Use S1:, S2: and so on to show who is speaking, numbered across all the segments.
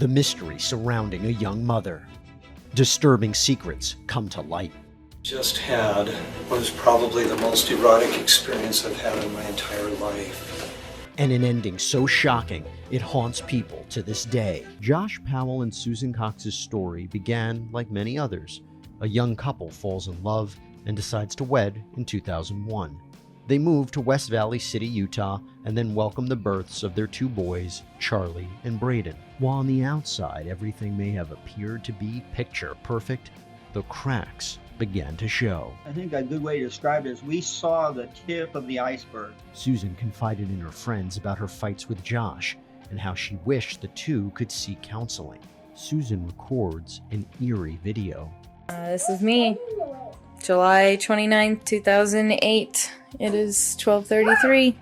S1: The mystery surrounding a young mother. Disturbing secrets come to light.
S2: Just had what is probably the most erotic experience I've had in my entire life.
S1: And an ending so shocking, it haunts people to this day. Josh Powell and Susan Cox's story began like many others. A young couple falls in love and decides to wed in 2001. They move to West Valley City, Utah, and then welcome the births of their two boys, Charlie and Braden. While on the outside everything may have appeared to be picture perfect, the cracks began to show.
S3: I think a good way to describe it is we saw the tip of the iceberg.
S1: Susan confided in her friends about her fights with Josh and how she wished the two could seek counseling. Susan records an eerie video.
S4: This is me, July 29th, 2008. It is 12:33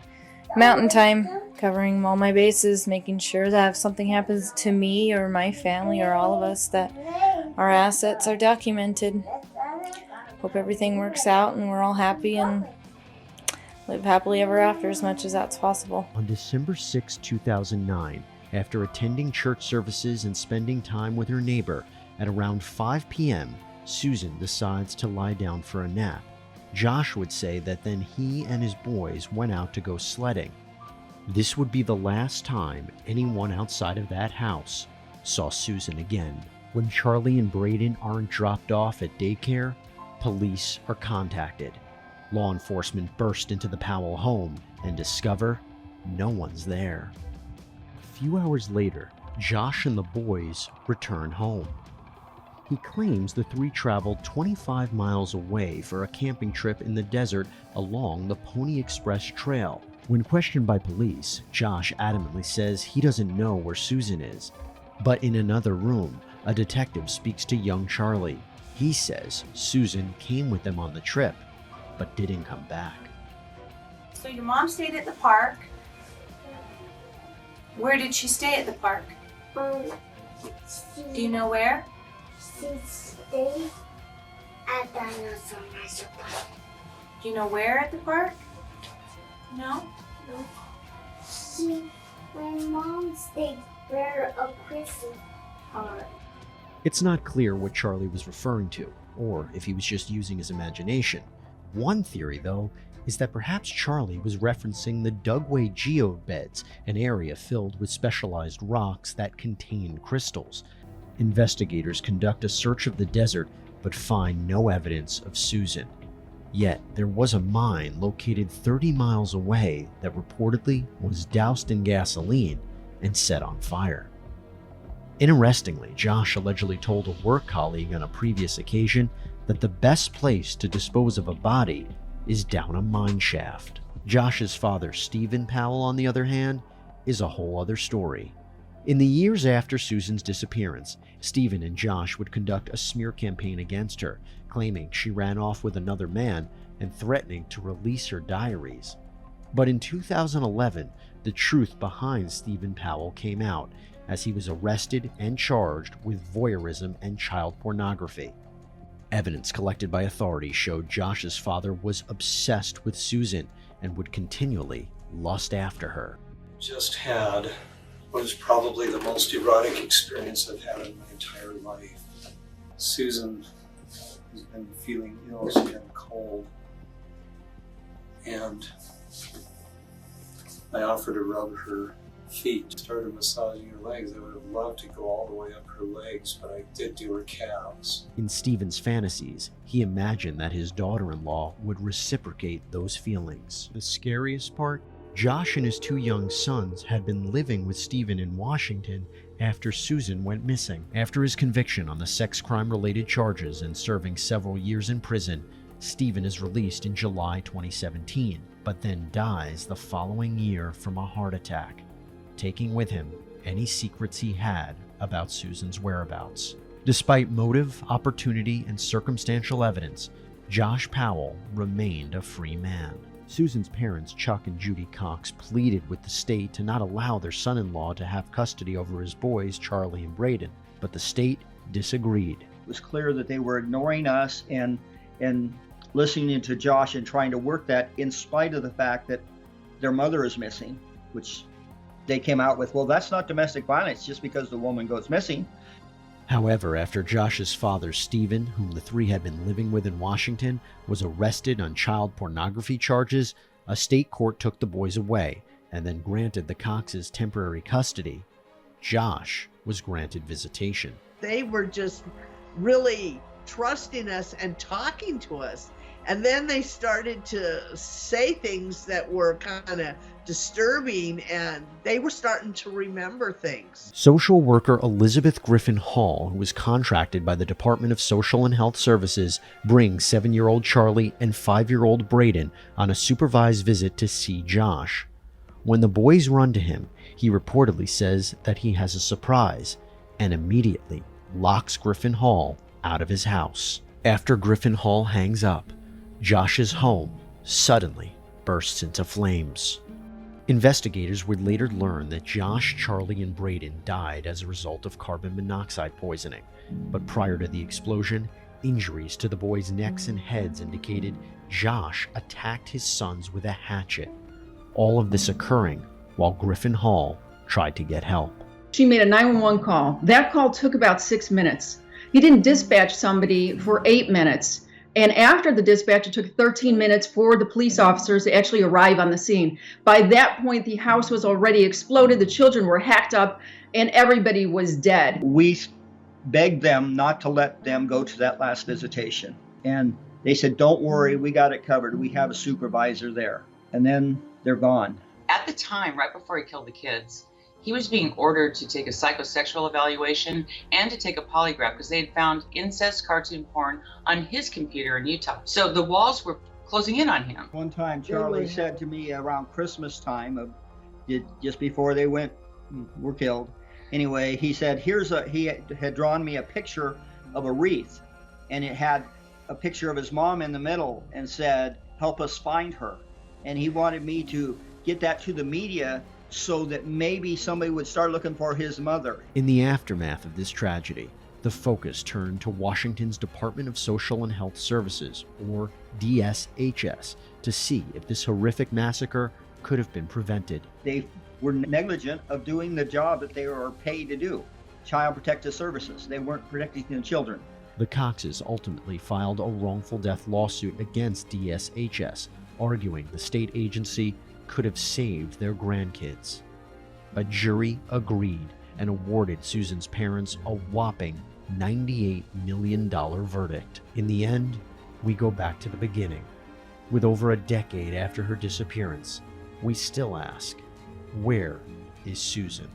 S4: Mountain Time, covering all my bases, making sure that if something happens to me or my family or all of us, that our assets are documented. Hope everything works out and we're all happy and live happily ever after as much as that's possible.
S1: On December 6, 2009, after attending church services and spending time with her neighbor, at around 5 p.m., Susan decides to lie down for a nap. Josh would say that then he and his boys went out to go sledding. This would be the last time anyone outside of that house saw Susan again. When Charlie and Braden aren't dropped off at daycare, police are contacted. Law enforcement burst into the Powell home and discover no one's there. A few hours later, Josh and the boys return home. He claims the three traveled 25 miles away for a camping trip in the desert along the Pony Express Trail. When questioned by police, Josh adamantly says he doesn't know where Susan is. But in another room, a detective speaks to young Charlie. He says Susan came with them on the trip, but didn't come back.
S5: So your mom stayed at the park. Where did she stay at the park? Do you know where?
S6: She stayed at Dinosaur National Park.
S5: Do you know where at the park? No?
S6: My mom stayed where a Christmas park.
S1: It's not clear what Charlie was referring to, or if he was just using his imagination. One theory, though, is that perhaps Charlie was referencing the Dugway geobeds, an area filled with specialized rocks that contain crystals. Investigators conduct a search of the desert, but find no evidence of Susan. Yet, there was a mine located 30 miles away that reportedly was doused in gasoline and set on fire. Interestingly, Josh allegedly told a work colleague on a previous occasion that the best place to dispose of a body is down a mine shaft. Josh's father, Steven Powell, on the other hand, is a whole other story. In the years after Susan's disappearance, Steven and Josh would conduct a smear campaign against her, claiming she ran off with another man and threatening to release her diaries. But in 2011, the truth behind Steven Powell came out, as he was arrested and charged with voyeurism and child pornography. Evidence collected by authorities showed Josh's father was obsessed with Susan and would continually lust after her.
S2: Just had what is probably the most erotic experience I've had in my entire life. Susan has been feeling ill, she's been cold. And I offered to rub her feet, started massaging her legs. I would have loved to go all the way up her legs, but I did do her calves.
S1: In Steven's fantasies, he imagined that his daughter-in-law would reciprocate those feelings. The scariest part? Josh and his two young sons had been living with Steven in Washington after Susan went missing. After his conviction on the sex crime-related charges and serving several years in prison, Steven is released in July 2017, but then dies the following year from a heart attack, taking with him any secrets he had about Susan's whereabouts. Despite motive, opportunity, and circumstantial evidence, Josh Powell remained a free man. Susan's parents, Chuck and Judy Cox, pleaded with the state to not allow their son-in-law to have custody over his boys, Charlie and Braden, but the state disagreed.
S3: It was clear that they were ignoring us and listening to Josh and trying to work that in spite of the fact that their mother is missing, which they came out with, well, that's not domestic violence just because the woman goes missing.
S1: However, after Josh's father, Steven, whom the three had been living with in Washington, was arrested on child pornography charges, a state court took the boys away and then granted the Coxes temporary custody. Josh was granted visitation.
S7: They were just really trusting us and talking to us. And then they started to say things that were kind of disturbing, and they were starting to remember things.
S1: Social worker Elizabeth Griffin Hall, who was contracted by the Department of Social and Health Services, brings 7-year-old Charlie and 5-year-old Braden on a supervised visit to see Josh. When the boys run to him, he reportedly says that he has a surprise and immediately locks Griffin Hall out of his house. After Griffin Hall hangs up, Josh's home suddenly bursts into flames. Investigators would later learn that Josh, Charlie, and Braden died as a result of carbon monoxide poisoning, but prior to the explosion, injuries to the boys' necks and heads indicated Josh attacked his sons with a hatchet. All of this occurring while Griffin Hall tried to get help.
S8: She made a 911 call. That call took about 6 minutes. He didn't dispatch somebody for 8 minutes. And after the dispatch, it took 13 minutes for the police officers to actually arrive on the scene. By that point, the house was already exploded, the children were hacked up, and everybody was dead.
S3: We begged them not to let them go to that last visitation. And they said, don't worry, we got it covered. We have a supervisor there. And then they're gone.
S9: At the time, right before he killed the kids, he was being ordered to take a psychosexual evaluation and to take a polygraph because they had found incest cartoon porn on his computer in Utah. So the walls were closing in on him.
S3: One time, Charlie said to me around Christmas time, just before they were killed. Anyway, he said, he had drawn me a picture of a wreath, and it had a picture of his mom in the middle and said, help us find her. And he wanted me to get that to the media so that maybe somebody would start looking for his mother.
S1: In the aftermath of this tragedy, the focus turned to Washington's Department of Social and Health Services, or DSHS, to see if this horrific massacre could have been prevented.
S3: They were negligent of doing the job that they were paid to do, Child Protective Services. They weren't protecting the children.
S1: The Coxes ultimately filed a wrongful death lawsuit against DSHS, arguing the state agency could have saved their grandkids. A jury agreed and awarded Susan's parents a whopping $98 million verdict. In the end, we go back to the beginning. With over a decade after her disappearance, we still ask, where is Susan?